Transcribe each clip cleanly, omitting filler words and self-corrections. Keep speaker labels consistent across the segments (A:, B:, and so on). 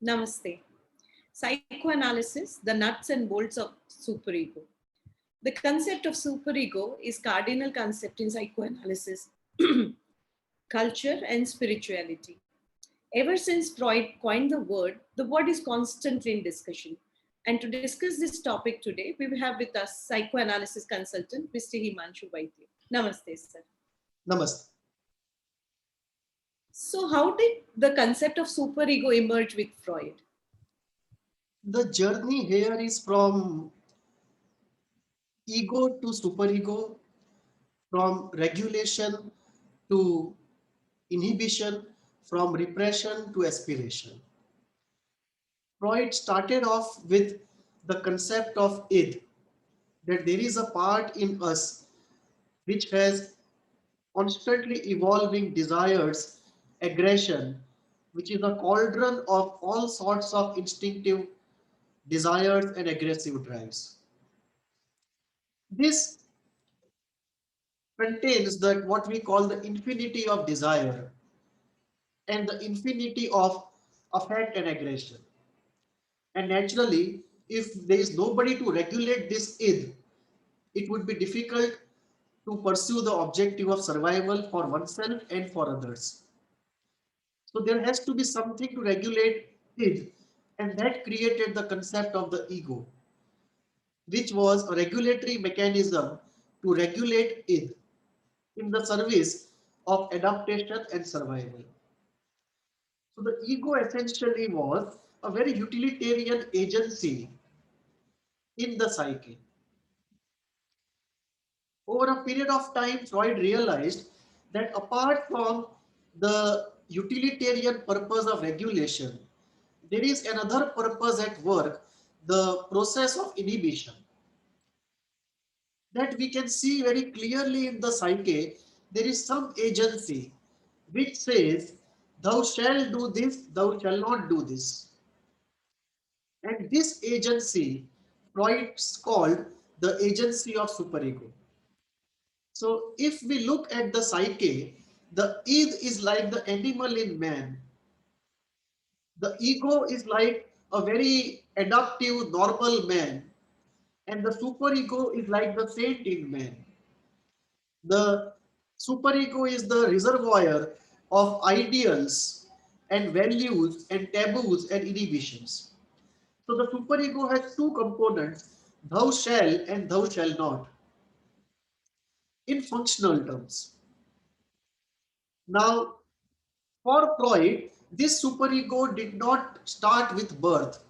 A: Namaste. Psychoanalysis, the nuts and bolts of superego. The concept of superego is cardinal concept in psychoanalysis, culture and spirituality. Ever since Freud coined the word is constantly in discussion. And to discuss this topic today, we have with us psychoanalysis consultant, Mr. Himanshu Vaidya. Namaste, sir.
B: Namaste.
A: So, how did the concept of superego emerge with Freud?
B: The journey here is from ego to superego, from regulation to inhibition, from repression to aspiration. Freud started off with the concept of id, that there is a part in us which has constantly evolving desires, aggression, which is a cauldron of all sorts of instinctive desires and aggressive drives. This contains the what we call the infinity of desire and the infinity of affect and aggression. And naturally, if there is nobody to regulate this id, it would be difficult to pursue the objective of survival for oneself and for others. So there has to be something to regulate id, and that created the concept of the ego, which was a regulatory mechanism to regulate id in the service of adaptation and survival. So the ego essentially was a very utilitarian agency in the psyche. Over a period of time, Freud realized that apart from the utilitarian purpose of regulation, there is another purpose at work, the process of inhibition, that we can see very clearly in the psyche. There is some agency which says, thou shalt do this, thou shalt not do this. And this agency, Freud called the agency of superego. So if we look at the psyche, the id is like the animal in man. The ego is like a very adaptive, normal man. And the superego is like the saint in man. The superego is the reservoir of ideals and values and taboos and inhibitions. So the superego has two components, thou shall and thou shall not, in functional terms. Now, for Freud, this superego did not start with birth.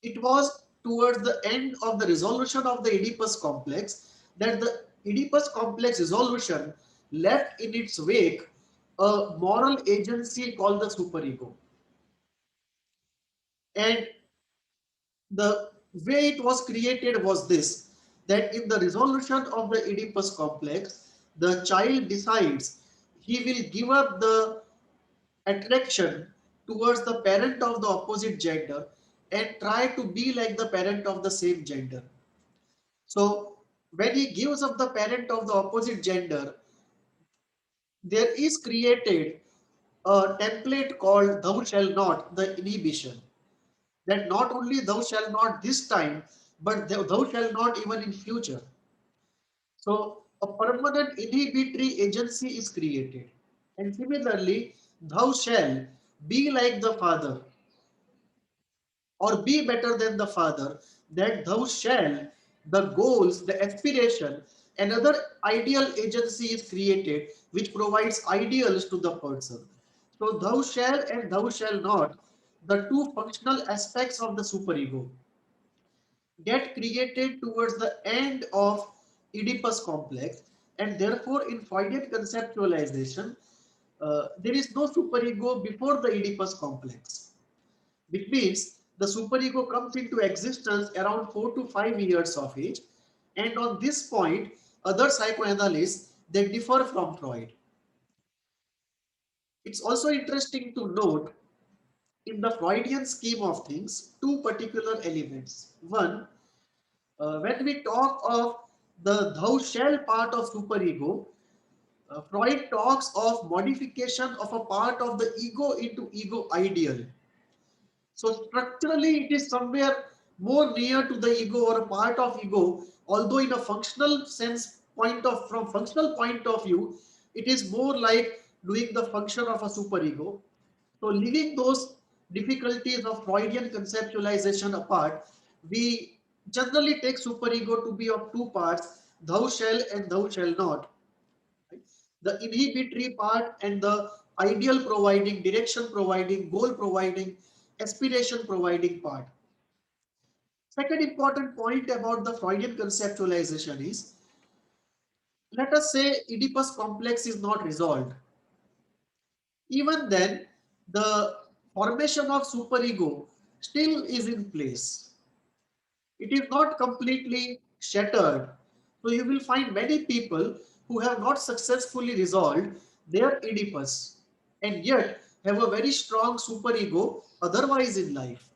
B: It was towards the end of the resolution of the Oedipus complex that the Oedipus complex resolution left in its wake a moral agency called the superego. And the way it was created was this, that in the resolution of the Oedipus complex, the child decides he will give up the attraction towards the parent of the opposite gender and try to be like the parent of the same gender. So when he gives up the parent of the opposite gender, there is created a template called thou shall not, the inhibition. That not only thou shall not this time, but thou shall not even in future. So a permanent inhibitory agency is created. And similarly, thou shall be like the father or be better than the father, that thou shall, the goals, the aspiration, another ideal agency is created which provides ideals to the person. So thou shall and thou shall not, the two functional aspects of the superego, get created towards the end of Oedipus complex, and therefore in Freudian conceptualization, there is no superego before the Oedipus complex, which means the superego comes into existence around 4 to 5 years of age, and on this point other psychoanalysts they differ from Freud. It's also interesting to note in the Freudian scheme of things two particular elements. One, when we talk of the thou shall part of superego, Freud talks of modification of a part of the ego into ego ideal. So structurally, it is somewhere more near to the ego or a part of ego, although in a functional sense from functional point of view, it is more like doing the function of a superego. So leaving those difficulties of Freudian conceptualization apart, we generally take superego to be of two parts, thou shall and thou shall not. Right? The inhibitory part and the ideal providing, direction providing, goal providing, aspiration providing part. Second important point about the Freudian conceptualization is, let us say Oedipus complex is not resolved. Even then, the formation of superego still is in place. It is not completely shattered. So you will find many people who have not successfully resolved their Oedipus and yet have a very strong superego otherwise in life.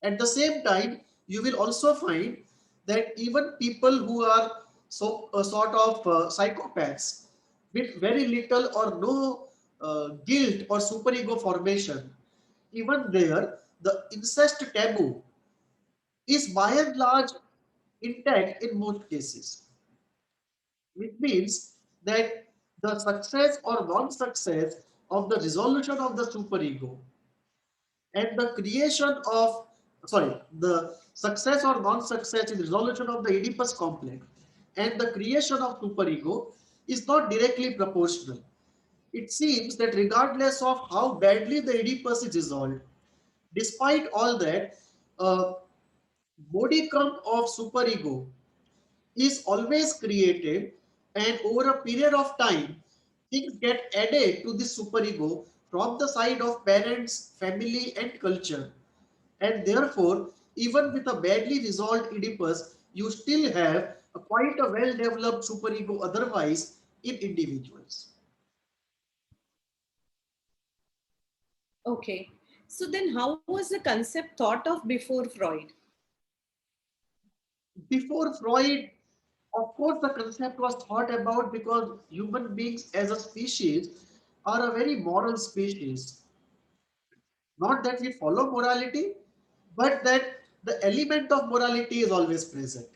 B: At the same time, you will also find that even people who are sort of psychopaths with very little or no guilt or superego formation, even there, the incest taboo is by and large intact in most cases, which means that the success or non-success of the resolution of the superego and the creation of, sorry, the success or non-success in resolution of the Oedipus complex and the creation of superego is not directly proportional. It seems that regardless of how badly the Oedipus is resolved, despite all that, a modicum of superego is always created, and over a period of time things get added to this superego from the side of parents, family and culture, and therefore even with a badly resolved Oedipus you still have a quite a well developed superego otherwise in individuals.
A: Okay. So then how was the concept thought of before Freud?
B: Before Freud, of course, the concept was thought about because human beings as a species are a very moral species. Not that we follow morality, but that the element of morality is always present.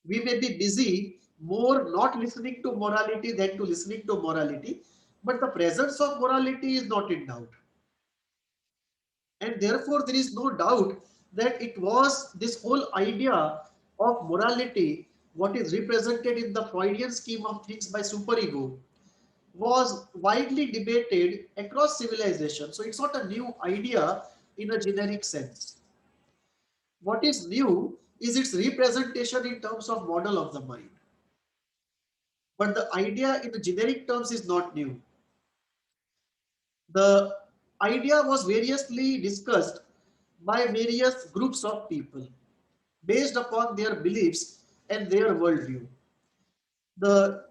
B: We may be busy more not listening to morality than to listening to morality, but the presence of morality is not in doubt. And therefore, there is no doubt that it was this whole idea of morality, what is represented in the Freudian scheme of things by superego, was widely debated across civilization. So it's not a new idea in a generic sense. What is new is its representation in terms of model of the mind. But the idea in the generic terms is not new. The idea was variously discussed by various groups of people based upon their beliefs and their worldview. The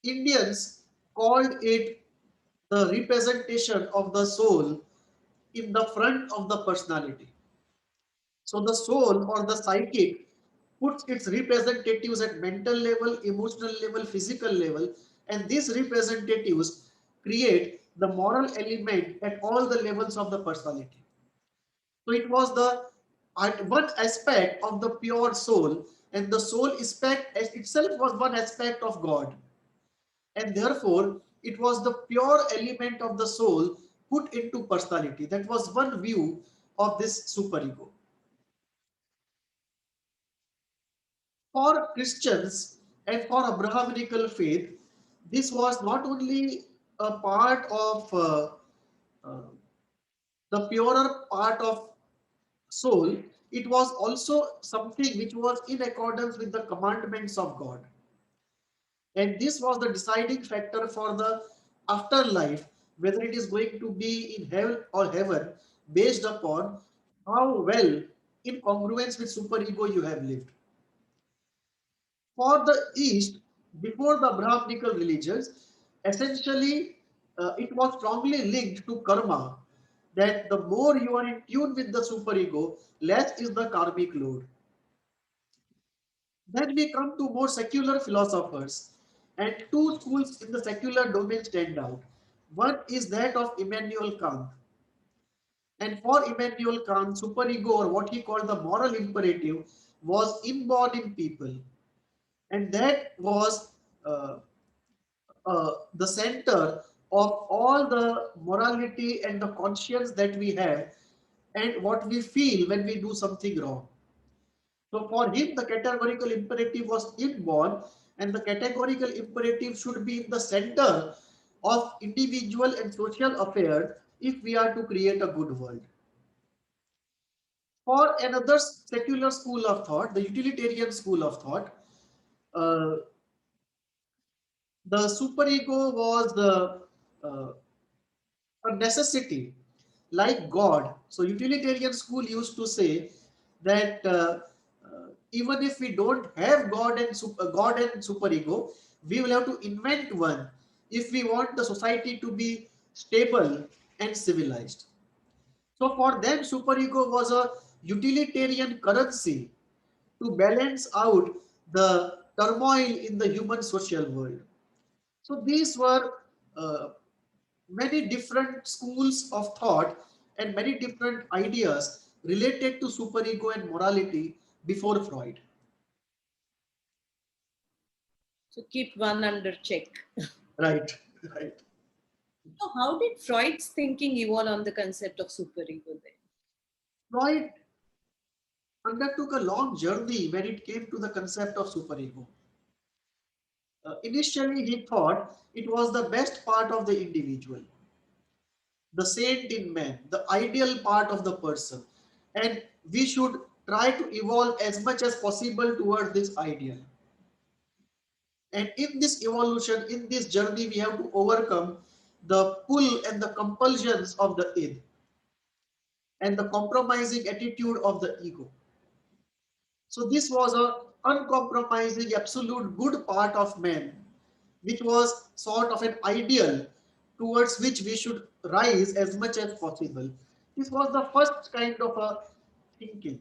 B: Indians called it the representation of the soul in the front of the personality. So the soul or the psychic puts its representatives at mental level, emotional level, physical level, and these representatives create the moral element at all the levels of the personality. So it was the one aspect of the pure soul, and the soul aspect itself was one aspect of God, and therefore it was the pure element of the soul put into personality. That was one view of this superego. For Christians and for Abrahamical faith, this was not only a part of uh, the purer part of soul, it was also something which was in accordance with the commandments of God. And this was the deciding factor for the afterlife, whether it is going to be in hell or heaven, based upon how well in congruence with superego you have lived. For the East, before the Brahminical religions, essentially it was strongly linked to karma, that the more you are in tune with the superego, less is the karmic load. Then we come to more secular philosophers, and two schools in the secular domain stand out. One is that of Immanuel Kant. And for Immanuel Kant, superego, or what he called the moral imperative, was inborn in people. And that was uh, the center of all the morality and the conscience that we have and what we feel when we do something wrong. So for him, the categorical imperative was inborn, and the categorical imperative should be in the center of individual and social affairs if we are to create a good world. For another secular school of thought, the utilitarian school of thought, uh, the superego was uh, a necessity, like God. So utilitarian school used to say that even if we don't have God and superego, we will have to invent one if we want the society to be stable and civilized. So for them, superego was a utilitarian currency to balance out the turmoil in the human social world. So these were uh, many different schools of thought and many different ideas related to superego and morality before Freud.
A: So keep one under check.
B: Right, right.
A: So how did Freud's thinking evolve on the concept of superego then?
B: Freud undertook a long journey when it came to the concept of superego. Initially, he thought it was the best part of the individual, the saint in man, the ideal part of the person, and we should try to evolve as much as possible towards this ideal. And in this evolution, in this journey, we have to overcome the pull and the compulsions of the id and the compromising attitude of the ego. So this was a uncompromising, absolute good part of man, which was sort of an ideal towards which we should rise as much as possible. This was the first kind of a thinking.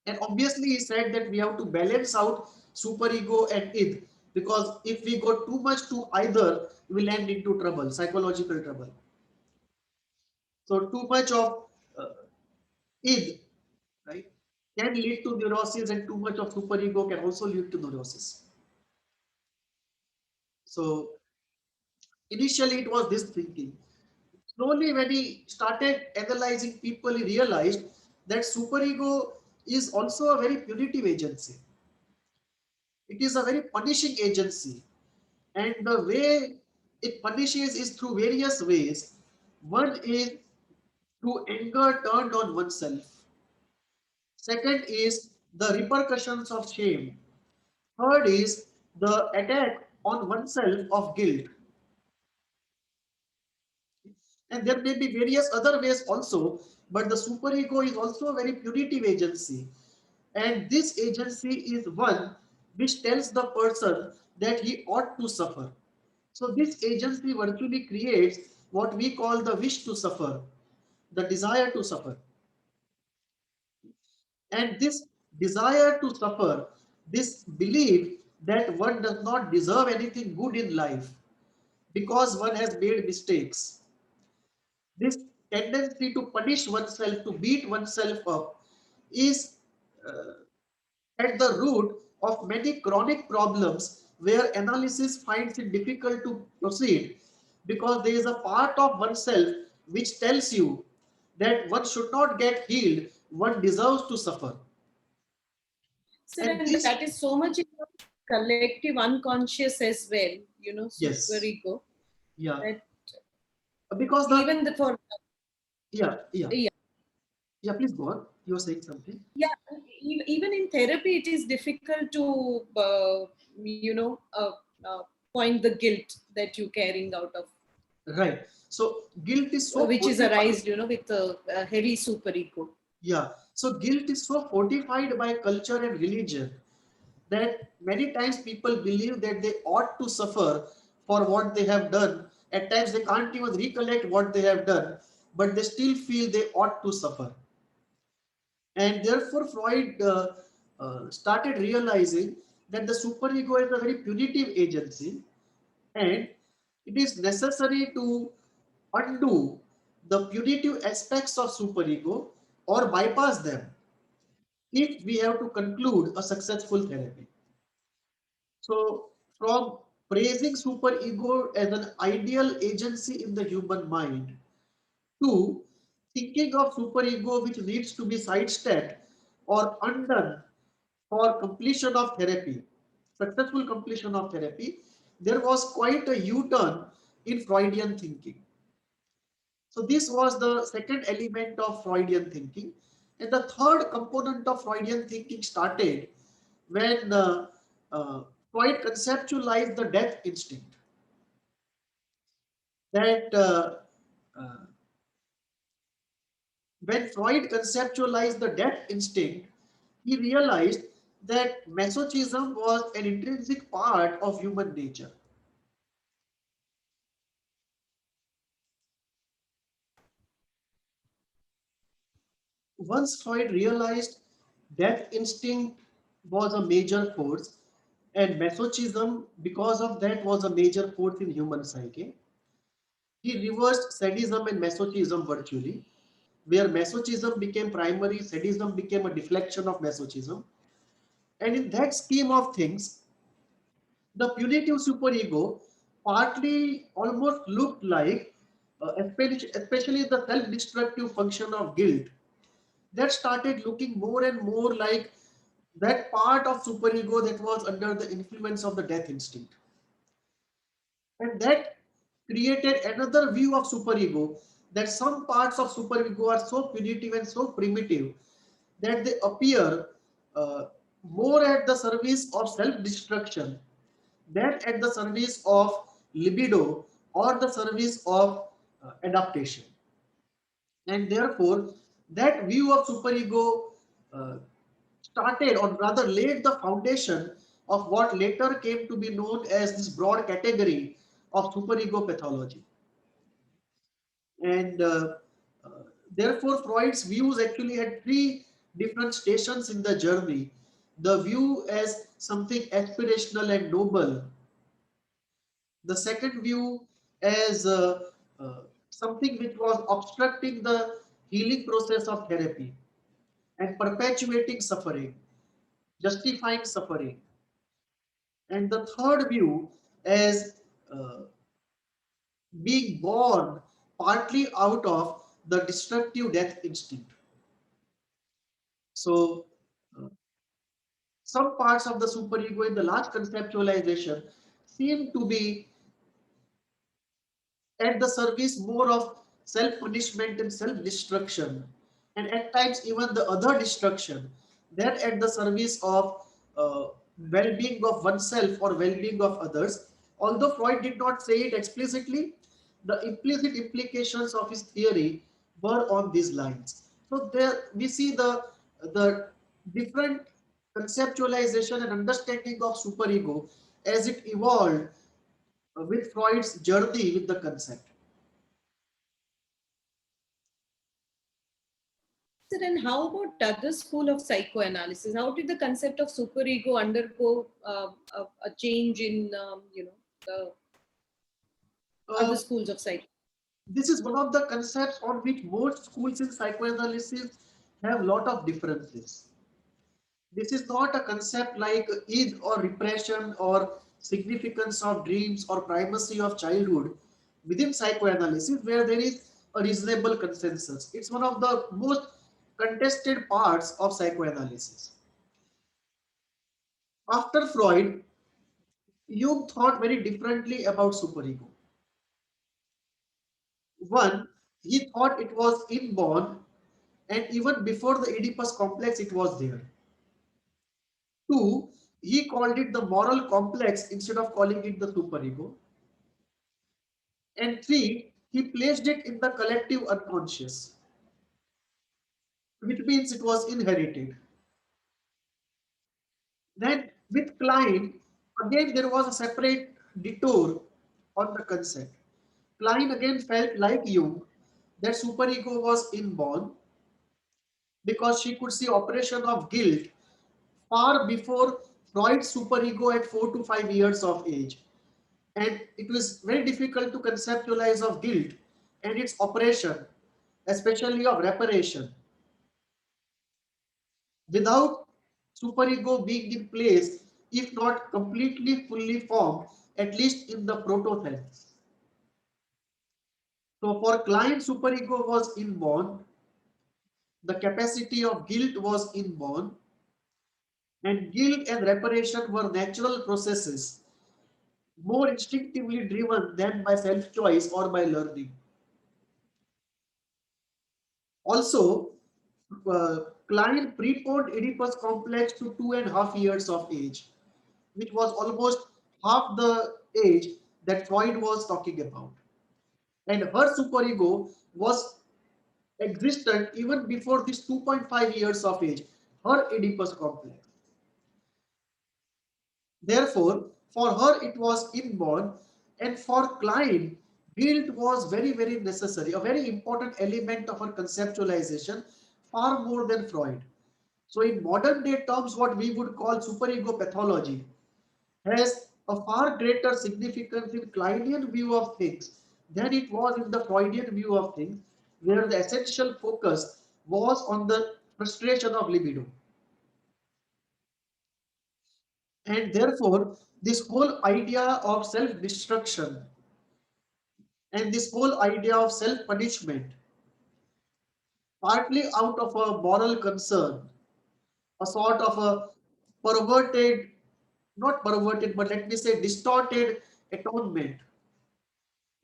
B: And obviously, he said that we have to balance out superego and id, because if we go too much to either, we will end into trouble, psychological trouble. So too much of uh, id, right, can lead to neurosis, and too much of superego can also lead to neurosis. So initially, it was this thinking. Slowly, when he started analyzing people, he realized that superego is also a very punitive agency. It is a very punishing agency, and the way it punishes is through various ways. One is through anger turned on oneself. Second is the repercussions of shame. Third is the attack on oneself of guilt. And there may be various other ways also, but the superego is also a very punitive agency. And this agency is one which tells the person that he ought to suffer. So this agency virtually creates what we call the wish to suffer, the desire to suffer. And this desire to suffer, this belief that one does not deserve anything good in life because one has made mistakes, this tendency to punish oneself, to beat oneself up, is uh, at the root of many chronic problems where analysis finds it difficult to proceed, because there is a part of oneself which tells you that one should not get healed, one deserves to suffer.
A: Sir,
B: And
A: and
B: this,
A: that is so much in the collective unconscious as well,
B: yes,
A: superego,
B: yeah,
A: that
B: because the,
A: even the for
B: yeah, yeah,
A: yeah,
B: yeah, please go on. You were saying something.
A: yeah, even in therapy, it is difficult to point the guilt that you're carrying out of,
B: Right. So guilt is so
A: which is
B: fortified.
A: arised, with a heavy superego.
B: Yeah. So guilt is so fortified by culture and religion that many times people believe that they ought to suffer for what they have done. At times they can't even recollect what they have done, but they still feel they ought to suffer. And therefore, Freud started realizing that the superego is a very punitive agency, and it is necessary to undo the punitive aspects of superego or bypass them if we have to conclude a successful therapy. So, from praising superego as an ideal agency in the human mind to thinking of superego which needs to be sidestepped or undone for completion of therapy, successful completion of therapy, there was quite a U-turn in Freudian thinking. So this was the second element of Freudian thinking. And the third component of Freudian thinking started when uh, Freud conceptualized the death instinct. That uh, when Freud conceptualized the death instinct, he realized that masochism was an intrinsic part of human nature. Once Freud realized death instinct was a major force, and masochism, because of that, was a major force in human psyche, he reversed sadism and masochism virtually, where masochism became primary, sadism became a deflection of masochism. And in that scheme of things, the punitive superego partly almost looked like, especially the self-destructive function of guilt, that started looking more and more like that part of superego that was under the influence of the death instinct. And that created another view of superego, that some parts of superego are so punitive and so primitive that they appear uh, more at the service of self-destruction than at the service of libido or the service of adaptation. And therefore, that view of superego uh, started, or rather laid the foundation of what later came to be known as this broad category of superego pathology. And uh, therefore, Freud's views actually had three different stations in the journey. The view as something aspirational and noble, the second view as something which was obstructing the healing process of therapy and perpetuating suffering, justifying suffering. And the third view as uh, being born partly out of the destructive death instinct. So, uh, some parts of the superego in the last conceptualization seem to be at the service more of self-punishment and self-destruction, and at times even the other destruction, than at the service of well-being of oneself or well-being of others. Although Freud did not say it explicitly, the implicit implications of his theory were on these lines. So there we see the different conceptualization and understanding of superego as it evolved with Freud's journey with the concept.
A: Sir, and how about other school of psychoanalysis? How did the concept of superego undergo a change in, the other
B: Uh,
A: schools of psych?
B: this is one of the concepts on which most schools in psychoanalysis have a lot of differences. This is not a concept like id or repression or significance of dreams or primacy of childhood within psychoanalysis where there is a reasonable consensus. It's one of the most contested parts of psychoanalysis. After Freud, Jung thought very differently about superego. One, he thought it was inborn, and even before the Oedipus complex, it was there. Two, he called it the moral complex instead of calling it the superego. And three, he placed it in the collective unconscious, which means it was inherited. Then with Klein, again there was a separate detour on the concept. Klein again felt like Jung that superego was inborn because she could see operation of guilt far before Freud's superego at 4 to 5 years of age. And it was very difficult to conceptualize of guilt and its operation especially of reparation. Without superego being in place, if not completely fully formed, at least in the proto sense. So for client, superego was inborn, the capacity of guilt was inborn, and guilt and reparation were natural processes, more instinctively driven than by self-choice or by learning. Also, Klein preponed Oedipus complex to 2.5 years of age, which was almost half the age that Freud was talking about. And her superego was existent even before this 2.5 years of age, her Oedipus complex. Therefore, for her it was inborn, and for Klein, guilt was very, very necessary, a very important element of her conceptualization, far more than Freud. So in modern day terms, what we would call superego pathology has a far greater significance in Kleinian view of things than it was in the Freudian view of things, where the essential focus was on the frustration of libido. And therefore, this whole idea of self-destruction and this whole idea of self-punishment, partly out of a moral concern, a sort of a perverted, not perverted, but let me say distorted atonement,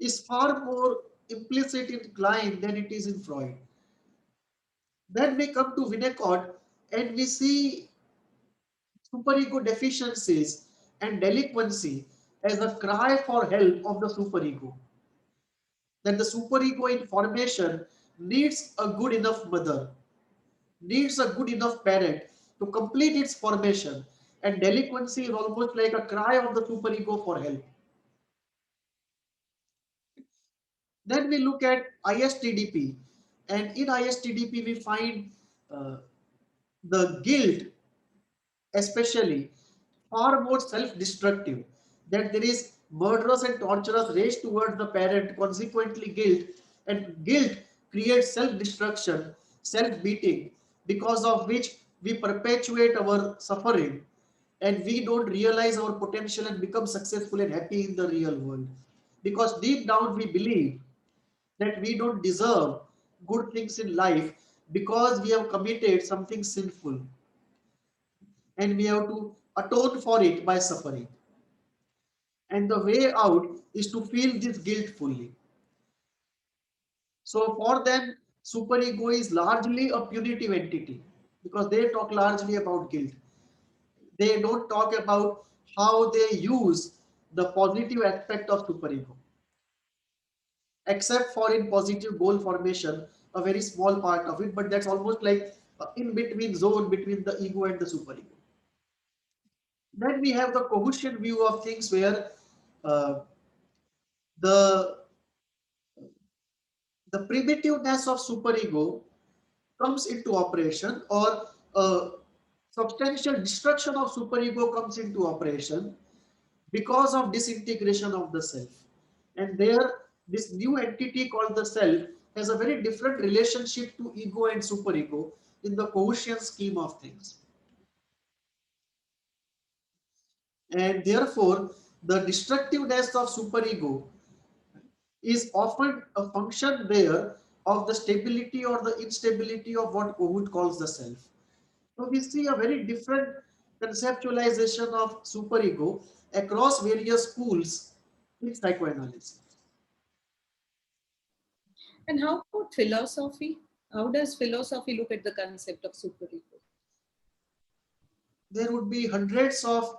B: is far more implicit in Klein than it is in Freud. Then we come to Winnicott and we see superego deficiencies and delinquency as a cry for help of the superego. That the superego in formation needs a good enough mother, needs a good enough parent to complete its formation, and delinquency is almost like a cry of the superego for help. Then we look at ISTDP, and in ISTDP we find uh, the guilt, especially, far more self-destructive. That there is murderous and torturous rage towards the parent, consequently guilt, and guilt creates self-destruction, self-beating, because of which we perpetuate our suffering and we don't realize our potential and become successful and happy in the real world. Because deep down we believe that we don't deserve good things in life because we have committed something sinful and we have to atone for it by suffering. And the way out is to feel this guilt fully. So for them, superego is largely a punitive entity because they talk largely about guilt. They don't talk about how they use the positive aspect of superego, except for in positive goal formation, a very small part of it, but that's almost like in between zone between the ego and the superego. Then we have the Cohusian view of things where uh, the the primitiveness of superego comes into operation, or substantial destruction of superego comes into operation because of disintegration of the self. And there, this new entity called the self has a very different relationship to ego and superego in the Cohusian scheme of things. And therefore, the destructiveness of superego is often a function there of the stability or the instability of what Kohut calls the self. So we see a very different conceptualization of superego across various schools in psychoanalysis.
A: And how about philosophy? How does philosophy look at the concept of superego?
B: There would be hundreds of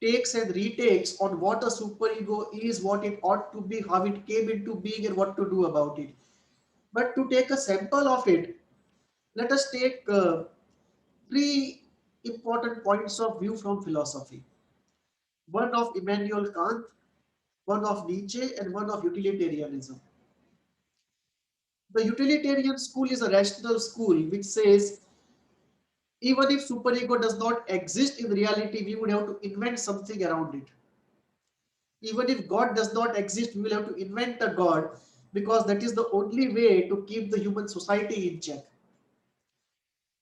B: takes and retakes on what a superego is, what it ought to be, how it came into being, and what to do about it. But to take a sample of it, let us take three important points of view from philosophy. One of Immanuel Kant, one of Nietzsche, and one of utilitarianism. The utilitarian school is a rational school which says even if superego does not exist in reality, we would have to invent something around it. Even if God does not exist, we will have to invent a God because that is the only way to keep the human society in check.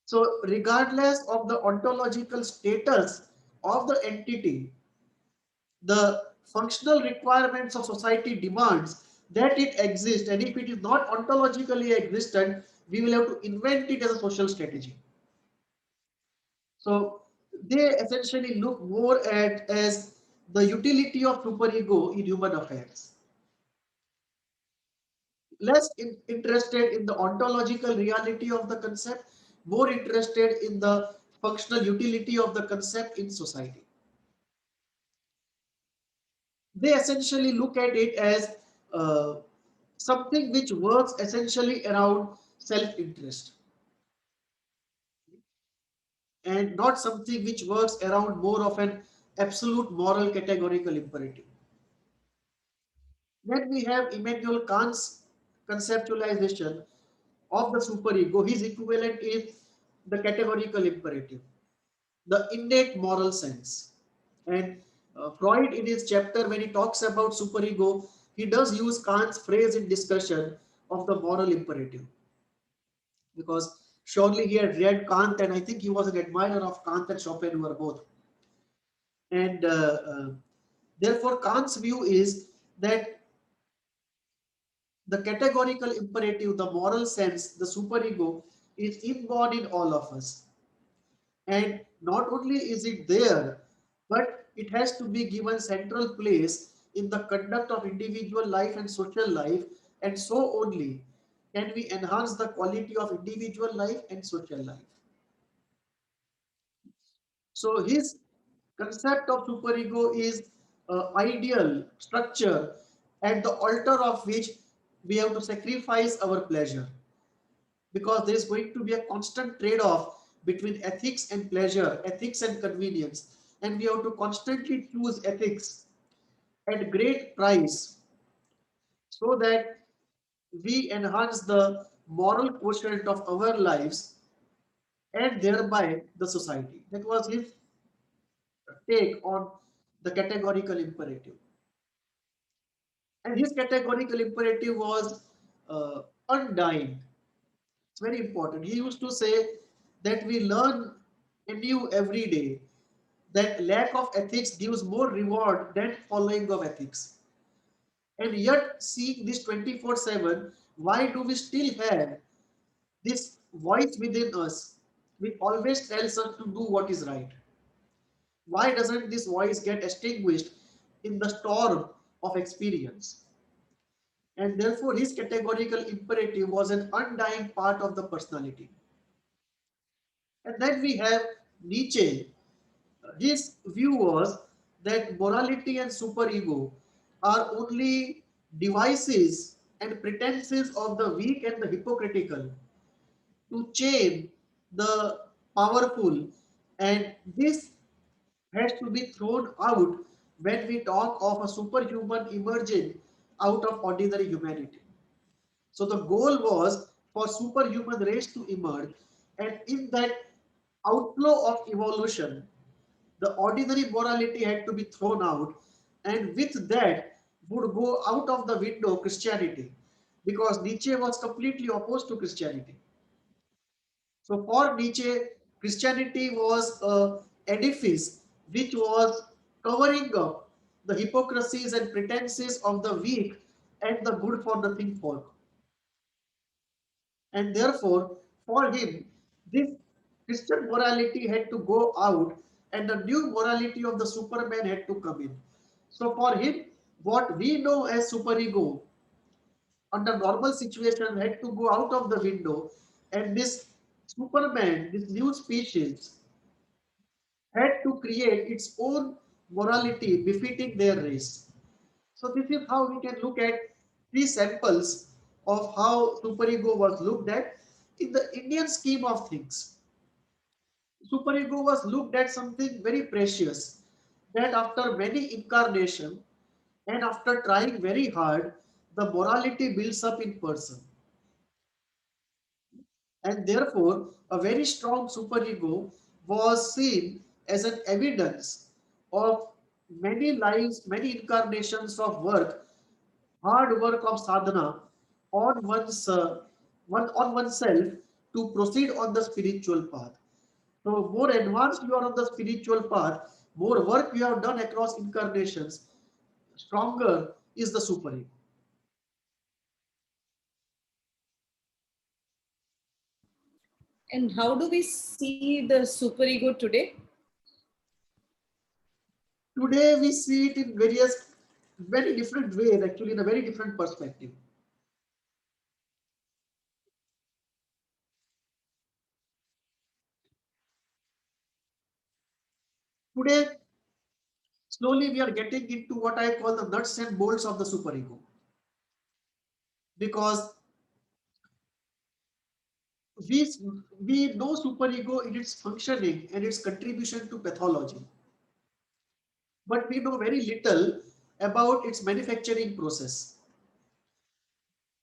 B: So regardless of the ontological status of the entity, the functional requirements of society demands that it exists, and if it is not ontologically existent, we will have to invent it as a social strategy. So they essentially look more at as the utility of superego in human affairs. Less interested in the ontological reality of the concept, more interested in the functional utility of the concept in society. They essentially look at it as uh, something which works essentially around self-interest and not something which works around more of an absolute moral categorical imperative. Then we have Immanuel Kant's conceptualization of the superego. His equivalent is the categorical imperative, the innate moral sense. And Freud, in his chapter, when he talks about superego, he does use Kant's phrase in discussion of the moral imperative, because surely he had read Kant, and I think he was an admirer of Kant and Schopenhauer both. And therefore, Kant's view is that the categorical imperative, the moral sense, the superego, is inborn in all of us. And not only is it there, but it has to be given central place in the conduct of individual life and social life, and so only can we enhance the quality of individual life and social life. So his concept of superego is ideal structure at the altar of which we have to sacrifice our pleasure, because there is going to be a constant trade-off between ethics and pleasure, ethics and convenience, and we have to constantly choose ethics at great price so that we enhance the moral quotient of our lives and thereby the society. That was his take on the categorical imperative. And his categorical imperative was undying. It's very important. He used to say that we learn anew every day, that lack of ethics gives more reward than following of ethics. And yet, seeing this 24/7, why do we still have this voice within us which always tells us to do what is right? Why doesn't this voice get extinguished in the storm of experience? And therefore, his categorical imperative was an undying part of the personality. And then we have Nietzsche. His view was that morality and superego are only devices and pretenses of the weak and the hypocritical to chain the powerful, and this has to be thrown out when we talk of a superhuman emerging out of ordinary humanity. So the goal was for superhuman race to emerge, and in that outflow of evolution, the ordinary morality had to be thrown out, and with that would go out of the window Christianity, because Nietzsche was completely opposed to Christianity. So for Nietzsche, Christianity was a edifice which was covering up the hypocrisies and pretenses of the weak and the good for nothing folk. And therefore, for him, this Christian morality had to go out and the new morality of the Superman had to come in. So for him, what we know as superego under normal situation had to go out of the window, and this Superman, this new species, had to create its own morality befitting their race. So this is how we can look at three samples of how superego was looked at in the Indian scheme of things. Superego was looked at something very precious, that after many incarnations and after trying very hard, the morality builds up in person. And therefore, a very strong superego was seen as an evidence of many lives, many incarnations of work, hard work of sadhana, on oneself to proceed on the spiritual path. So more advanced you are on the spiritual path, more work you have done across incarnations, stronger is the superego.
A: And how do we see the superego today?
B: Today we see it in various, very different ways, actually in a very different perspective. Today, slowly we are getting into what I call the nuts and bolts of the superego. Because we, we know superego in its functioning and its contribution to pathology, but we know very little about its manufacturing process.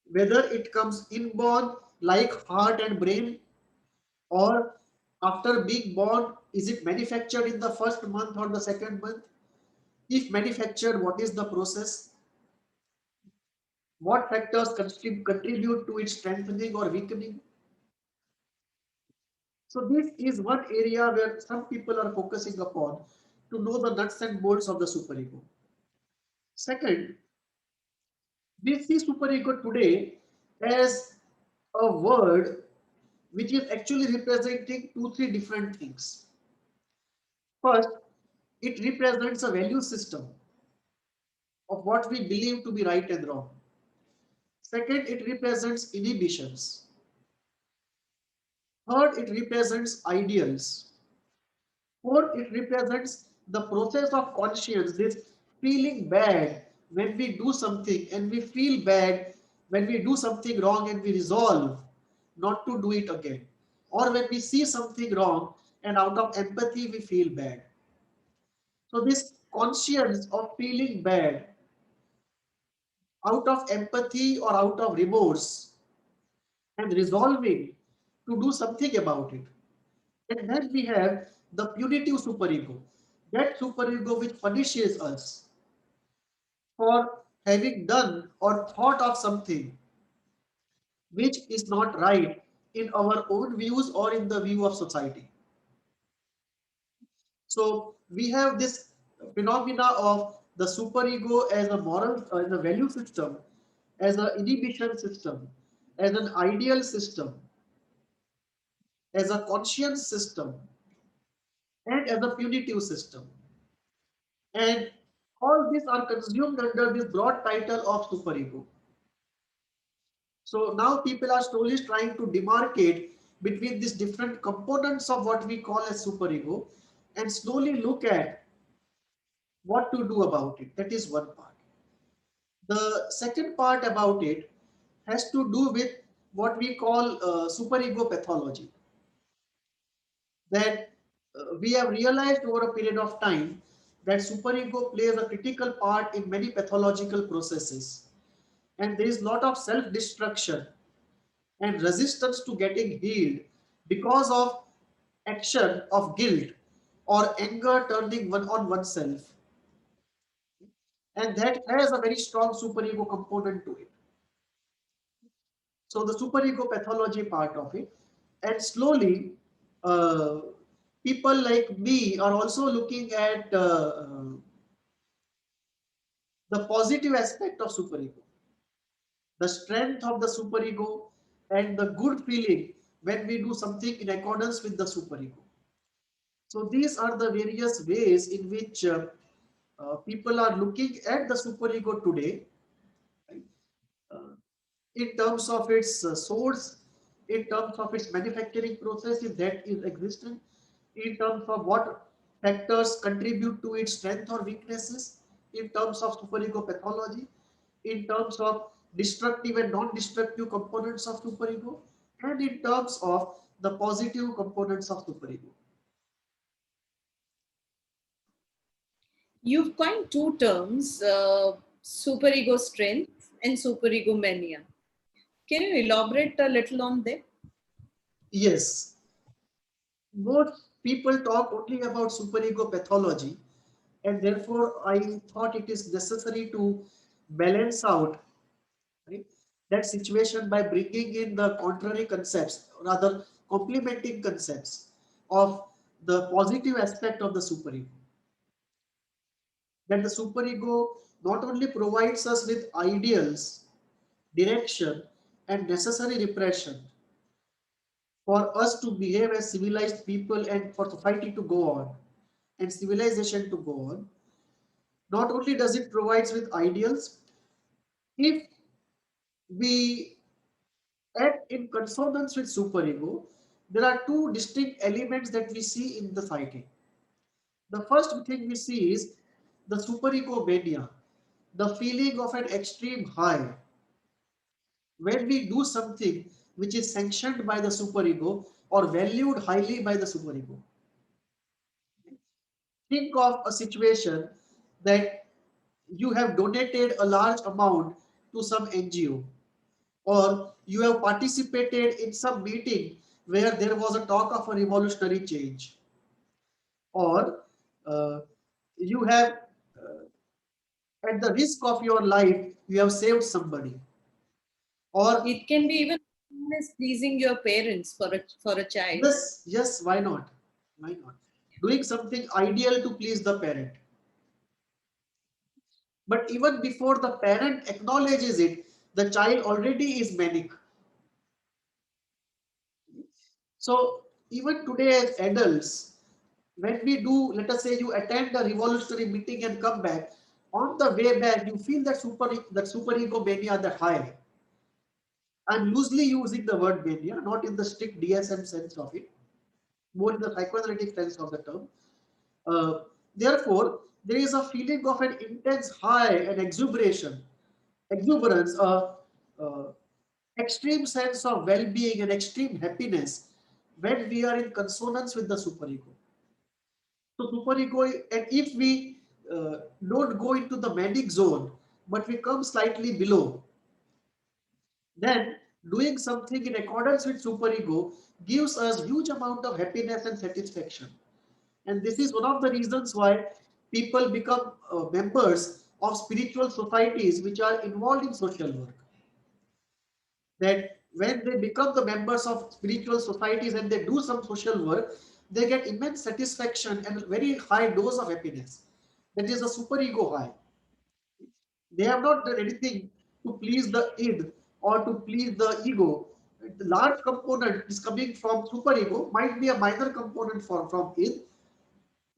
B: Whether it comes inborn like heart and brain, or after being born, is it manufactured in the first month or the second month? If manufactured, what is the process? What factors contribute to its strengthening or weakening? So this is one area where some people are focusing upon to know the nuts and bolts of the superego. Second, we see superego today as a word which is actually representing two, three different things. First, it represents a value system of what we believe to be right and wrong. Second, it represents inhibitions. Third, it represents ideals. Fourth, it represents the process of conscience, this feeling bad when we do something, and we feel bad when we do something wrong and we resolve not to do it again. Or when we see something wrong and out of empathy we feel bad. So this conscience of feeling bad out of empathy or out of remorse and resolving to do something about it. And then we have the punitive superego, that superego which punishes us for having done or thought of something which is not right in our own views or in the view of society. So we have this phenomena of the superego as a moral, as a value system, as an inhibition system, as an ideal system, as a conscience system, and as a punitive system. And all these are consumed under this broad title of superego. So now people are slowly trying to demarcate between these different components of what we call as superego and slowly look at what to do about it. That is one part. The second part about it has to do with what we call superego pathology. That we have realized over a period of time that superego plays a critical part in many pathological processes, and there is a lot of self-destruction and resistance to getting healed because of action of guilt or anger turning one on oneself, and that has a very strong superego component to it. So the superego pathology part of it, and slowly uh, people like me are also looking at the positive aspect of superego, the strength of the superego, and the good feeling when we do something in accordance with the superego. So these are the various ways in which people are looking at the superego today, right? Uh, in terms of its source, in terms of its manufacturing process, if that is existent, in terms of what factors contribute to its strength or weaknesses, in terms of superego pathology, in terms of destructive and non-destructive components of superego, and in terms of the positive components of superego.
A: You've coined two terms, superego strength and superego mania. Can you elaborate a little on that?
B: Yes, most people talk only about superego pathology, and therefore I thought it is necessary to balance out, right, that situation by bringing in the contrary concepts, rather complementing concepts of the positive aspect of the superego. That the superego not only provides us with ideals, direction, and necessary repression for us to behave as civilized people and for society to go on and civilization to go on. Not only does it provide with ideals, if we act in consonance with superego, there are two distinct elements that we see in the psyche. The first thing we see is the superego mania, the feeling of an extreme high. When we do something which is sanctioned by the superego or valued highly by the superego. Think of a situation that you have donated a large amount to some NGO, or you have participated in some meeting where there was a talk of a revolutionary change, or uh, you have, at the risk of your life, you have saved somebody, or
A: It can be even as pleasing your parents for a child.
B: yes, why not? Why not? Doing something ideal to please the parent. But even before the parent acknowledges it, the child already is manic. So even today as adults, when we do, let us say you attend a revolutionary meeting and come back, on the way back, you feel that superego mania, that high. I'm loosely using the word mania, not in the strict DSM sense of it, more in the psychoanalytic sense of the term. Therefore, there is a feeling of an intense high and exuberance, uh, extreme sense of well-being and extreme happiness when we are in consonance with the superego. So superego, and if we don't go into the manic zone, but we come slightly below, then doing something in accordance with superego gives us huge amount of happiness and satisfaction. And this is one of the reasons why people become members of spiritual societies which are involved in social work. That when they become the members of spiritual societies and they do some social work, they get immense satisfaction and a very high dose of happiness. That is a superego high. They have not done anything to please the id or to please the ego. The large component is coming from superego, might be a minor component from id.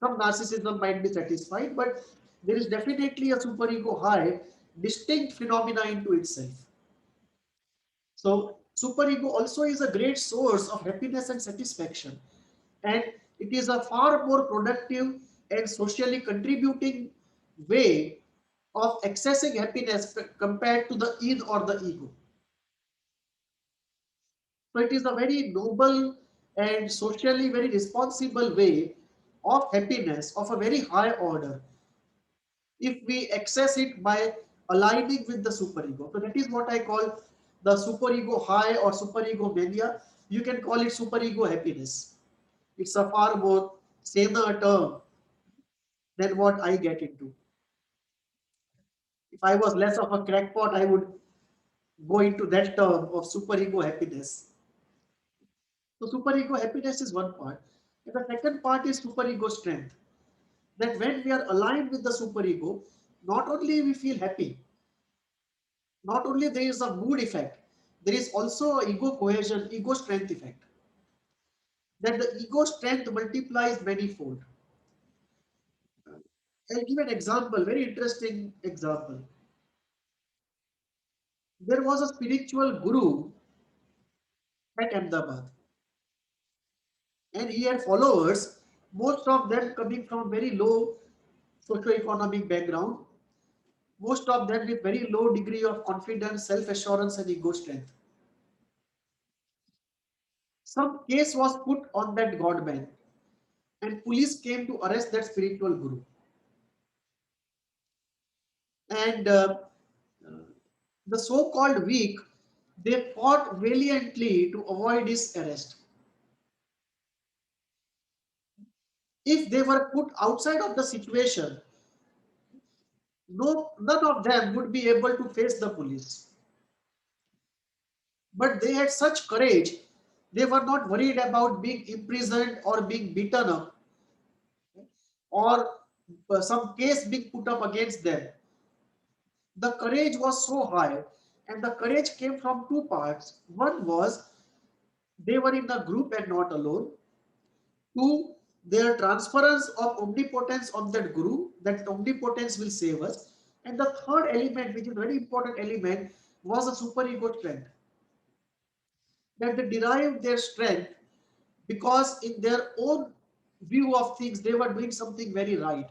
B: Some narcissism might be satisfied, but there is definitely a superego high, distinct phenomena into itself. So superego also is a great source of happiness and satisfaction, and it is a far more productive and socially contributing way of accessing happiness compared to the id or the ego. So it is a very noble and socially very responsible way of happiness of a very high order if we access it by aligning with the superego. So that is what I call the superego high or superego mania. You can call it superego happiness. It's a far more saner term than what I get into. If I was less of a crackpot, I would go into that term of superego happiness. So superego happiness is one part. And the second part is superego strength. That when we are aligned with the superego, not only we feel happy, not only there is a mood effect, there is also a ego cohesion, ego strength effect. That the ego strength multiplies manifold. I'll give an example, very interesting example. There was a spiritual guru at Ahmedabad, and he had followers, most of them coming from very low socio-economic background, most of them with very low degree of confidence, self-assurance, and ego strength. Some case was put on that godman, and police came to arrest that spiritual guru. And the so-called weak, they fought valiantly to avoid his arrest. If they were put outside of the situation, none of them would be able to face the police. but they had such courage. They were not worried about being imprisoned or being beaten up, or some case being put up against them. The courage was so high, and the courage came from two parts. One was they were in a group and not alone. Two, their transference of omnipotence on that guru, that omnipotence will save us. And the third element, which is very important element, was a superego strength. That they derived their strength because in their own view of things, they were doing something very right.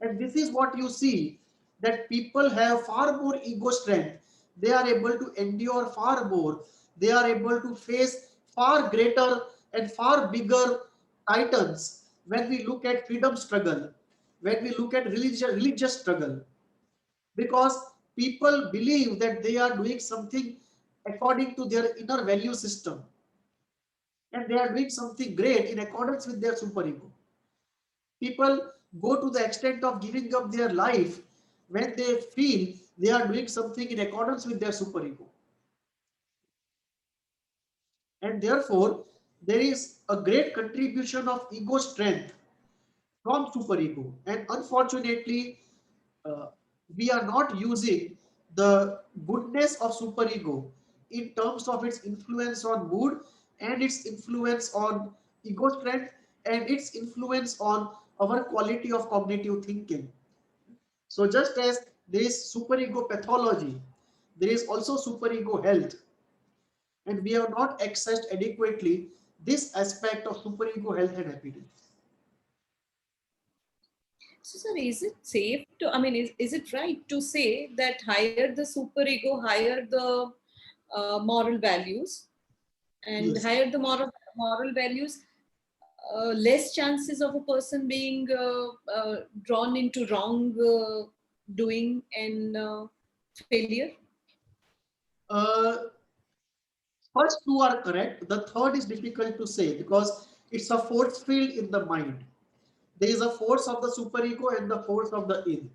B: And this is what you see, that people have far more ego strength. They are able to endure far more. They are able to face far greater and far bigger titans when we look at freedom struggle, when we look at religious struggle, because people believe that they are doing something according to their inner value system, and they are doing something great in accordance with their superego. People go to the extent of giving up their life when they feel they are doing something in accordance with their superego. And therefore, there is a great contribution of ego strength from superego. And unfortunately, uh, we are not using the goodness of superego in terms of its influence on mood and its influence on ego strength and its influence on our quality of cognitive thinking. So just as there is superego pathology, there is also superego health, and we have not accessed adequately this aspect of superego health and happiness.
A: So, sir, is it safe to, I mean, is it right to say that higher the superego, higher the moral values, and
B: Yes.
A: higher the moral values, less chances of a person being drawn into wrong doing and failure?
B: Uh, First two are correct. The third is difficult to say because it's a force field in the mind. There is a force of the superego and the force of the id.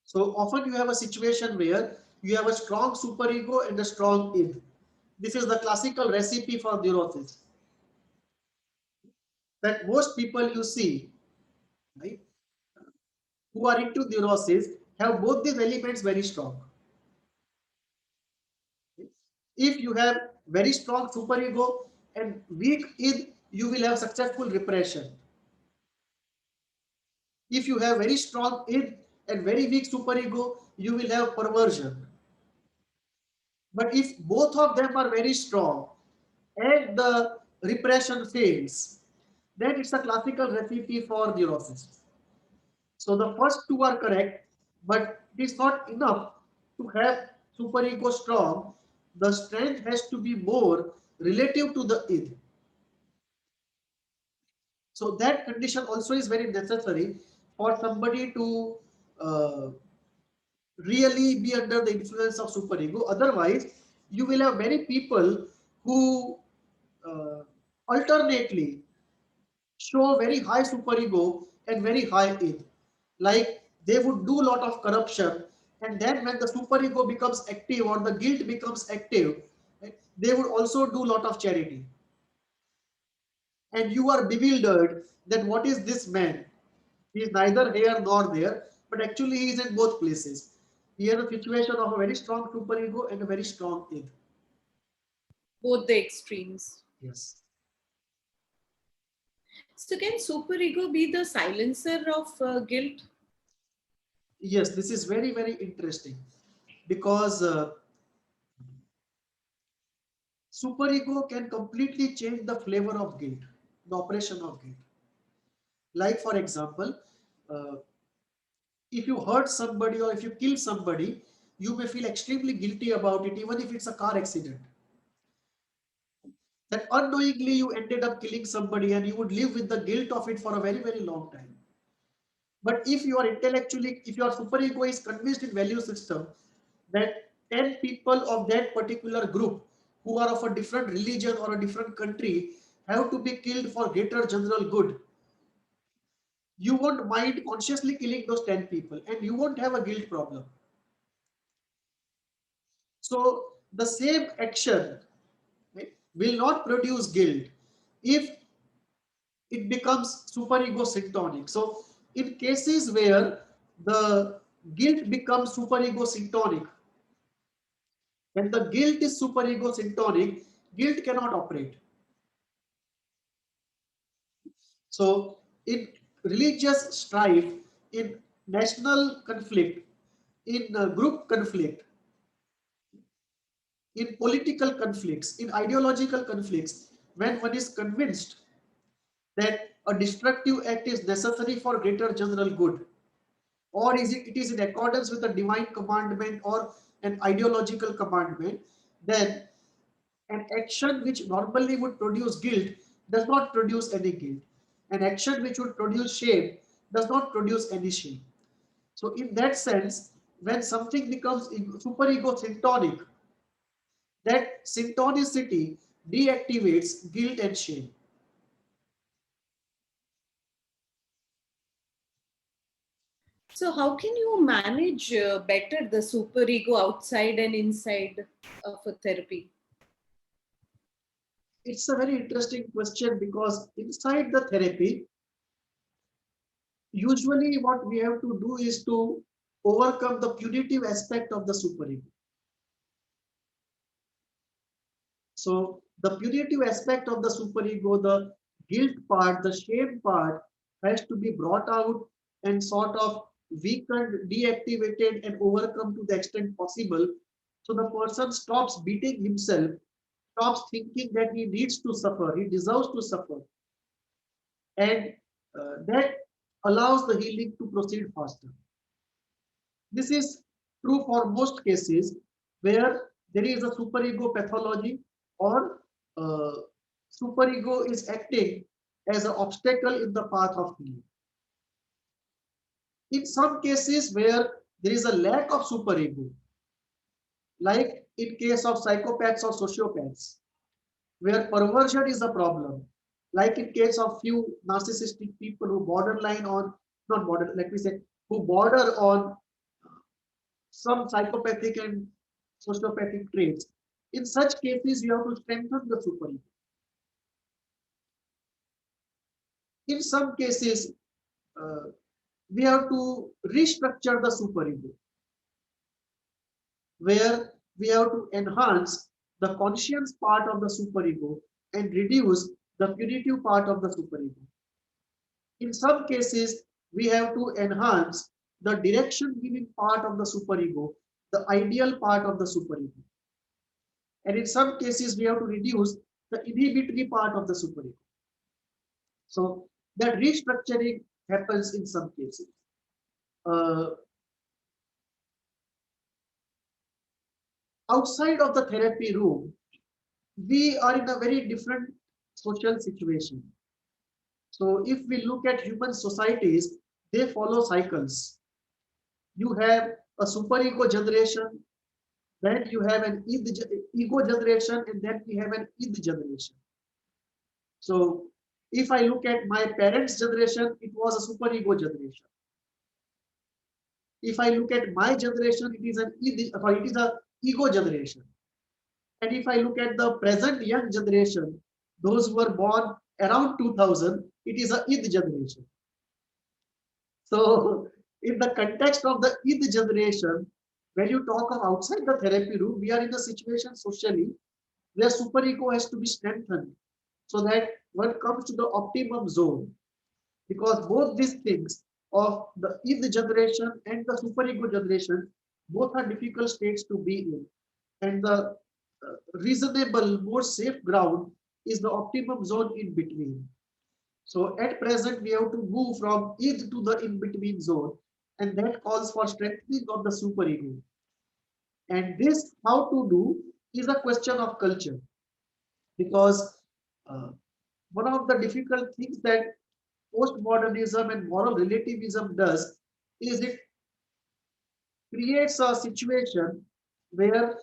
B: So often you have a situation where you have a strong superego and a strong id. This is the classical recipe for neurosis. That most people you see, right, who are into neurosis have both these elements very strong. If you have very strong superego and weak id, you will have successful repression. If you have very strong id and very weak superego, you will have perversion. But if both of them are very strong and the repression fails, then it's a classical recipe for neurosis. So the first two are correct, but it is not enough to have superego strong. The strength has to be more relative to the id. So that condition also is very necessary for somebody to uh, really be under the influence of superego. Otherwise, you will have many people who uh, alternately show very high superego and very high id. Like they would do a lot of corruption, and then when the superego becomes active or the guilt becomes active, right, they would also do a lot of charity. And you are bewildered that what is this man? He is neither here nor there, but actually he is in both places. He has a situation of a very strong superego and a very strong id.
A: Both the extremes.
B: Yes.
A: So, can superego be the silencer of guilt?
B: Yes, this is very, very interesting because superego can completely change the flavor of guilt, the operation of guilt. Like, for example, uh, if you hurt somebody or if you kill somebody, you may feel extremely guilty about it, even if it's a car accident. That unknowingly you ended up killing somebody and you would live with the guilt of it for a very, very long time. But if you are intellectually, if your superego is convinced in value system that 10 people of that particular group who are of a different religion or a different country have to be killed for greater general good, you won't mind consciously killing those 10 people and you won't have a guilt problem. So the same action, right, will not produce guilt if it becomes superego syntonic. So in cases where the guilt becomes superego syntonic, when the guilt is superego syntonic, guilt cannot operate. So in religious strife, in national conflict, in group conflict, in political conflicts, in ideological conflicts, when one is convinced that a destructive act is necessary for greater general good, or it is in accordance with a divine commandment or an ideological commandment, then an action which normally would produce guilt does not produce any guilt. An action which would produce shame does not produce any shame. So in that sense, when something becomes superego syntonic, that syntonicity deactivates guilt and shame.
A: So how can you manage better the superego outside and inside of a therapy?
B: It's a very interesting question because inside the therapy, usually what we have to do is to overcome the punitive aspect of the superego. So the punitive aspect of the superego, the guilt part, the shame part has to be brought out and sort of weakened, deactivated and overcome to the extent possible. So the person stops beating himself, stops thinking that he needs to suffer, he deserves to suffer. And that allows the healing to proceed faster. This is true for most cases where there is a superego pathology or uh, superego is acting as an obstacle in the path of healing. In some cases where there is a lack of superego, like in case of psychopaths or sociopaths, where perversion is a problem, like in case of few narcissistic people who borderline on, not border, let me say, who border on some psychopathic and sociopathic traits. In such cases, you have to strengthen the superego. In some cases, uh, we have to restructure the superego, where we have to enhance the conscience part of the superego and reduce the punitive part of the superego. In some cases, we have to enhance the direction giving part of the superego, the ideal part of the superego. And in some cases, we have to reduce the inhibitory part of the superego. So that restructuring happens in some cases. Uh, Outside of the therapy room, we are in a very different social situation. So if we look at human societies, they follow cycles. You have a superego generation, then you have an ego generation, and then we have an id generation. So if I look at my parents' generation, it was a superego generation. If I look at my generation, it is it is a ego generation. And if I look at the present young generation, those who were born around 2000, it is a id generation. So in the context of the id generation, when you talk of outside the therapy room, we are in a situation socially where superego has to be strengthened so that one comes to the optimum zone, because both these things of the id generation and the superego generation both are difficult states to be in, and the reasonable, more safe ground is the optimum zone in between. So at present we have to move from id to the in between zone, and that calls for strengthening of the superego. And this how to do is a question of culture, because uh, one of the difficult things that postmodernism and moral relativism does is it creates a situation where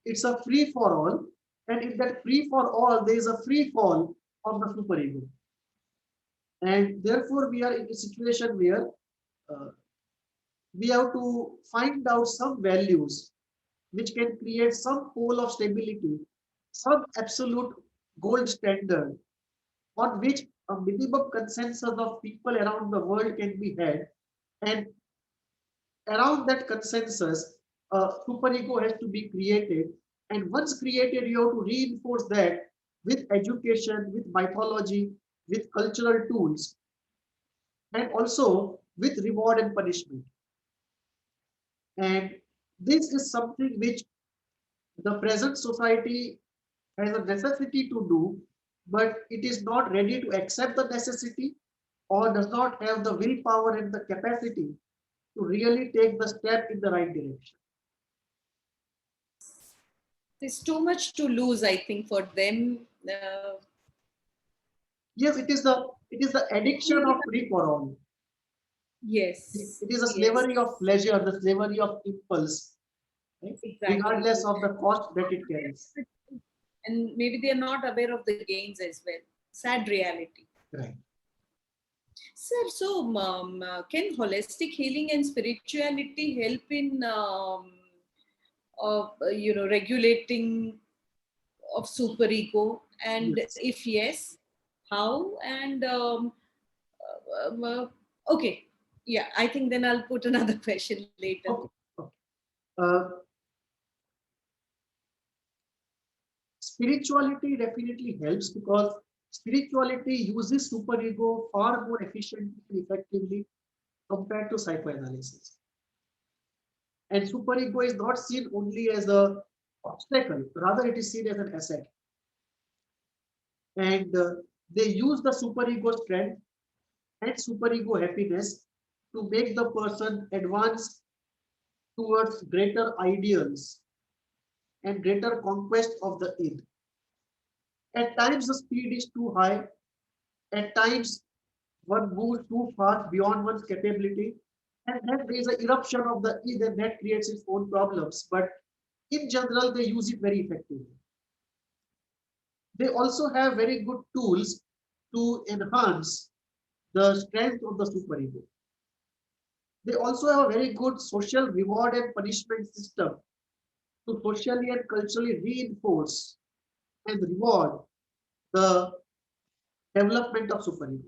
B: it's a free for all, and in that free for all there is a free fall of the superego, and therefore we are in a situation where uh, we have to find out some values which can create some pole of stability, some absolute gold standard on which a minimum consensus of people around the world can be had. And around that consensus, a superego has to be created. And once created, you have to reinforce that with education, with mythology, with cultural tools, and also with reward and punishment. And this is something which the present society has a necessity to do, but it is not ready to accept the necessity or does not have the willpower and the capacity to really take the step in the right direction.
A: There's too much to lose, I think, for them.
B: Yes, it is the addiction of free for all.
A: Yes,
B: It is a
A: yes,
B: slavery of pleasure, the slavery of impulse, right?
A: exactly.
B: Regardless of the cost that it carries.
A: And maybe they're not aware of the gains as well. Sad reality.
B: Right.
A: Sir, so can holistic healing and spirituality help in, regulating of superego? And
B: Yes.
A: if yes, how? And okay, yeah, I think then I'll put another question later.
B: Okay. Okay. Uh, Spirituality definitely helps because spirituality uses superego far more efficiently and effectively compared to psychoanalysis. And superego is not seen only as a obstacle, rather it is seen as an asset. And they use the superego strength and superego happiness to make the person advance towards greater ideals and greater conquest of the id. At times the speed is too high, at times one moves too fast beyond one's capability, and then there is an eruption of the id and that creates its own problems. But in general, they use it very effectively. They also have very good tools to enhance the strength of the superego. They also have a very good social reward and punishment system to socially and culturally reinforce and reward the development of superego.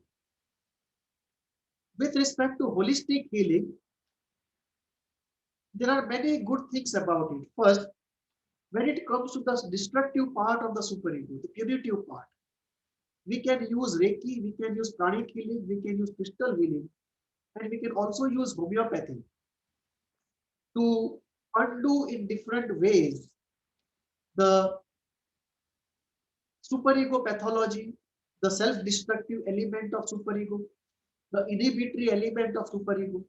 B: With respect to holistic healing, there are many good things about it. First, when it comes to the destructive part of the superego, the punitive part, we can use Reiki, we can use pranic healing, we can use crystal healing, and we can also use homeopathy to undo in different ways the superego pathology, the self-destructive element of superego, the inhibitory element of superego.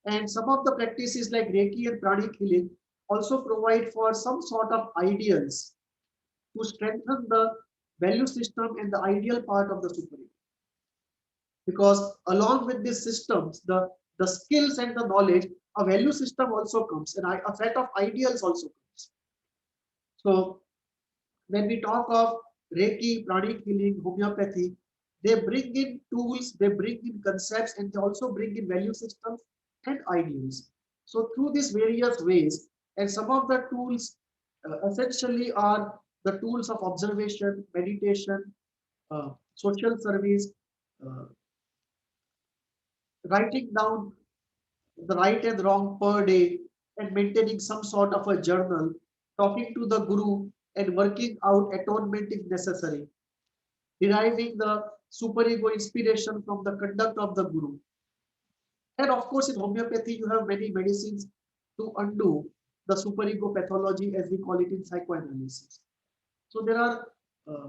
B: And some of the practices like Reiki and pranic healing also provide for some sort of ideals to strengthen the value system and the ideal part of the superego. Because along with these systems, the skills and the knowledge, a value system also comes and a set of ideals also comes. So when we talk of Reiki, pranic healing, homeopathy, they bring in tools, they bring in concepts, and they also bring in value systems and ideals. So through these various ways, and some of the tools essentially are the tools of observation, meditation, social service, uh, writing down the right and wrong per day, and maintaining some sort of a journal, talking to the guru, and working out atonement if necessary, deriving the superego inspiration from the conduct of the guru. And of course, in homeopathy, you have many medicines to undo the superego pathology, as we call it in psychoanalysis. So there are uh,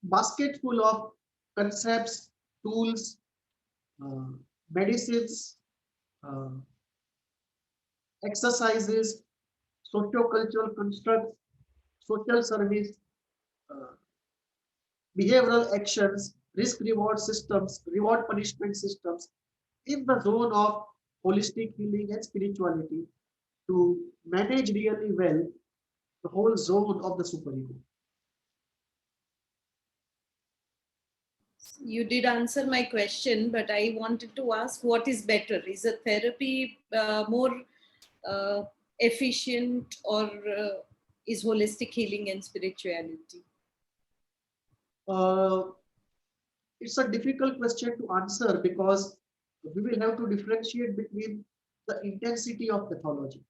B: basket full of concepts, tools, uh, medicines, uh, exercises, socio-cultural constructs, social service, uh, behavioral actions, risk reward systems, reward punishment systems in the zone of holistic healing and spirituality to manage really well the whole zone of the superego.
A: You did answer my question, but I wanted to ask what is better? Is a therapy more uh, efficient, or is holistic healing and spirituality?
B: Uh, it's a difficult question to answer because we will have to differentiate between the intensity of pathology.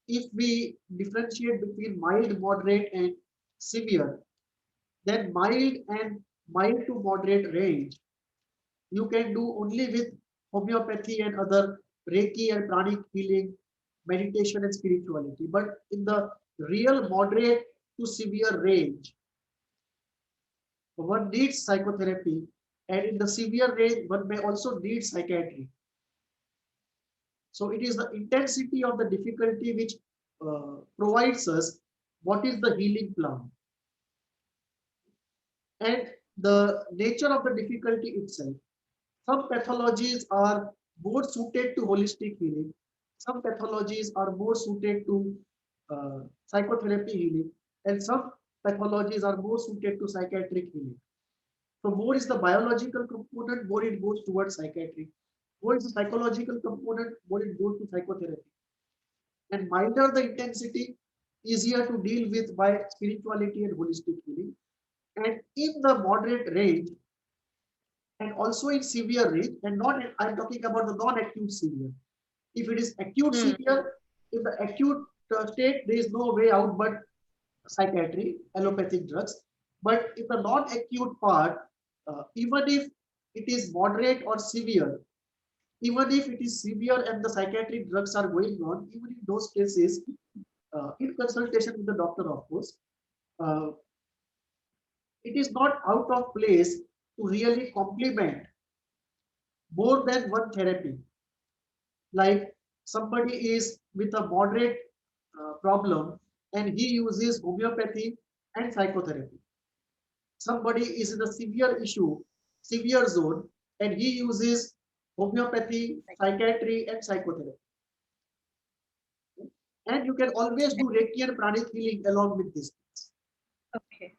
B: If we differentiate between mild, moderate, and severe, then mild to moderate range you can do only with homeopathy and other Reiki and pranic healing, meditation and spirituality. But in the real moderate to severe range, one needs psychotherapy, and in the severe range, one may also need psychiatry. So it is the intensity of the difficulty which provides us what is the healing plan. And the nature of the difficulty itself. Some pathologies are more suited to holistic healing. Some pathologies are more suited to psychotherapy healing, and some pathologies are more suited to psychiatric healing. So more is the biological component, more it goes towards psychiatry. More is the psychological component, more it goes to psychotherapy. And milder the intensity, easier to deal with by spirituality and holistic healing. And in the moderate range, and also in severe range, and not I'm talking about the non-acute severe. If it is acute
A: Hmm.
B: severe, in the acute state, there is no way out but psychiatry, allopathic drugs. But in the non-acute part, even if it is moderate or severe, even if it is severe and the psychiatric drugs are going on, even in those cases, in consultation with the doctor, of course, uh, it is not out of place to really complement more than one therapy. Like somebody is with a moderate problem and he uses homeopathy and psychotherapy. Somebody is in a severe issue, severe zone, and he uses homeopathy, psychiatry, and psychotherapy. And you can always do Reiki and pranic healing along with this.
A: Okay,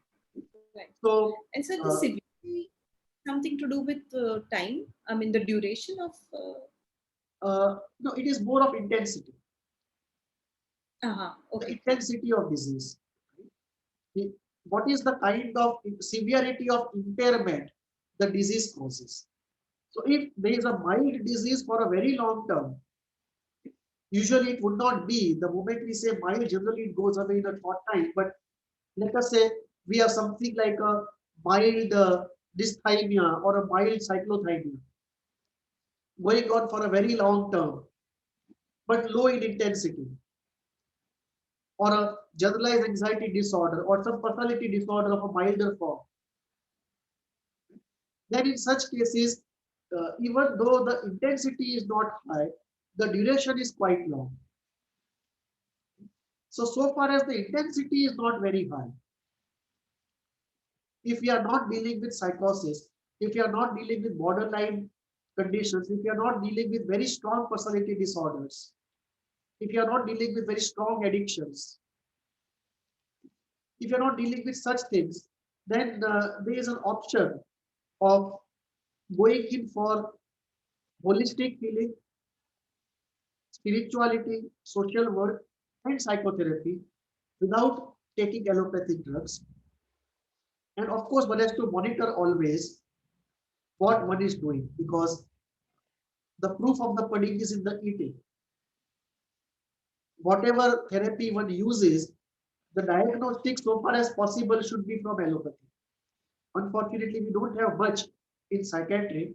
A: right.
B: So,
A: And so the
B: uh,
A: severity something to do with time. I mean, the duration of.
B: no, it is more of intensity, the
A: Okay.
B: intensity of disease. What is the kind of severity of impairment the disease causes? So if there is a mild disease for a very long term, usually it would not be. The moment we say mild, generally it goes away in a short time. But let us say we have something like a mild dysthymia or a mild cyclothymia going on for a very long term, but low in intensity, or a generalized anxiety disorder or some personality disorder of a milder form. Then in such cases, even though the intensity is not high, the duration is quite long. So far as the intensity is not very high, if we are not dealing with psychosis, if we are not dealing with borderline conditions, if we are not dealing with very strong personality disorders, if you are not dealing with very strong addictions, if you are not dealing with such things, then there is an option of going in for holistic healing, spirituality, social work, and psychotherapy without taking allopathic drugs. And of course, one has to monitor always what one is doing because the proof of the pudding is in the eating. Whatever therapy one uses, the diagnostic so far as possible should be from allopathy. Unfortunately, we don't have much in psychiatry,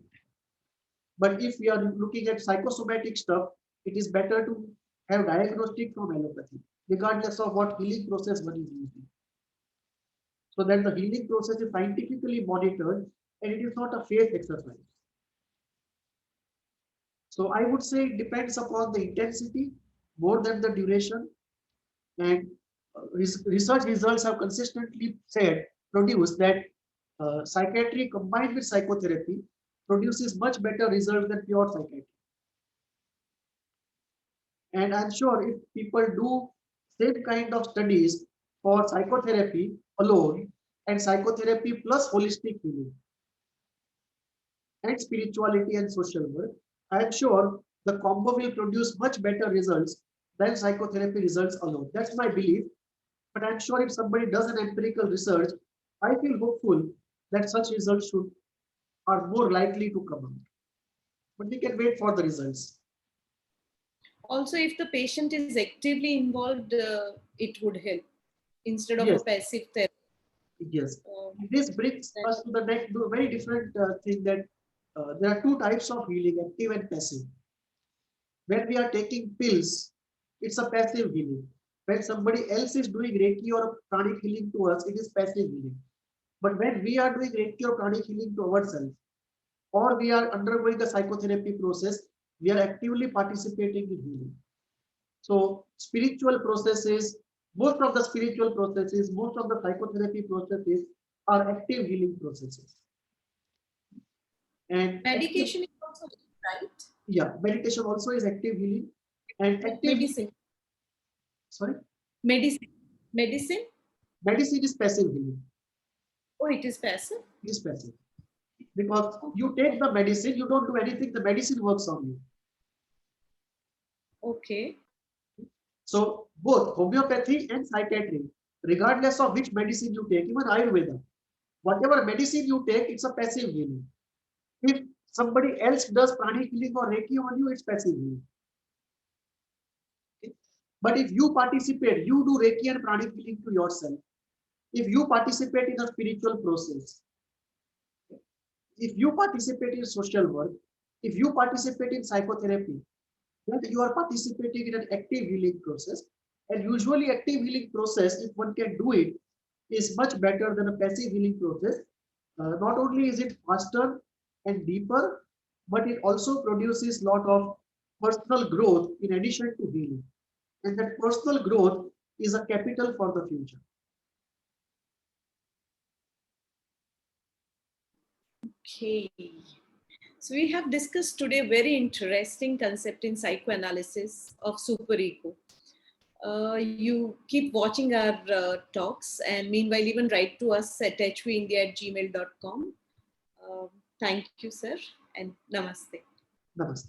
B: but if we are looking at psychosomatic stuff, it is better to have diagnostic from allopathy, regardless of what healing process one is using. So that the healing process is scientifically monitored and it is not a faith exercise. So I would say it depends upon the intensity more than the duration. And research results have consistently produced that psychiatry combined with psychotherapy produces much better results than pure psychiatry. And I'm sure if people do same kind of studies for psychotherapy alone and psychotherapy plus holistic healing and spirituality and social work, I am sure the combo will produce much better results than psychotherapy results alone. That's my belief. But I'm sure if somebody does an empirical research, I feel hopeful that such results are more likely to come out. But we can wait for the results.
A: Also, if the patient is actively involved, it would help instead of a
B: Yes,
A: passive therapy.
B: yes. This brings us to the next very different thing that there are two types of healing, active and passive. When we are taking pills, it's a passive healing. When somebody else is doing Reiki or pranic healing to us, it is passive healing. But when we are doing Reiki or pranic healing to ourselves, or we are undergoing the psychotherapy process, we are actively participating in healing. So spiritual processes, most of the spiritual processes, most of the psychotherapy processes are active healing processes. And
A: Medication is also right.
B: yeah, meditation also is active healing. And active
A: Medicine.
B: sorry,
A: Medicine. Medicine.
B: medicine is passive healing.
A: Oh, it is passive.
B: It is passive because you take the medicine, you don't do anything. The medicine works on you.
A: Okay.
B: So both homeopathy and psychiatry, regardless of which medicine you take, even Ayurveda, whatever medicine you take, it's a passive healing. If somebody else does pranic healing or Reiki on you, it's passive healing. Okay? But if you participate, you do Reiki and pranic healing to yourself. If you participate in a spiritual process, if you participate in social work, if you participate in psychotherapy, then you are participating in an active healing process. And usually active healing process, if one can do it, is much better than a passive healing process. Not only is it faster and deeper, but it also produces a lot of personal growth in addition to healing. And that personal growth is a capital for the future.
A: Okay. So we have discussed today very interesting concept in psychoanalysis of superego. You keep watching our talks, and meanwhile even write to us at hvindia@gmail.com. Thank you, sir, and namaste.
B: Namaste.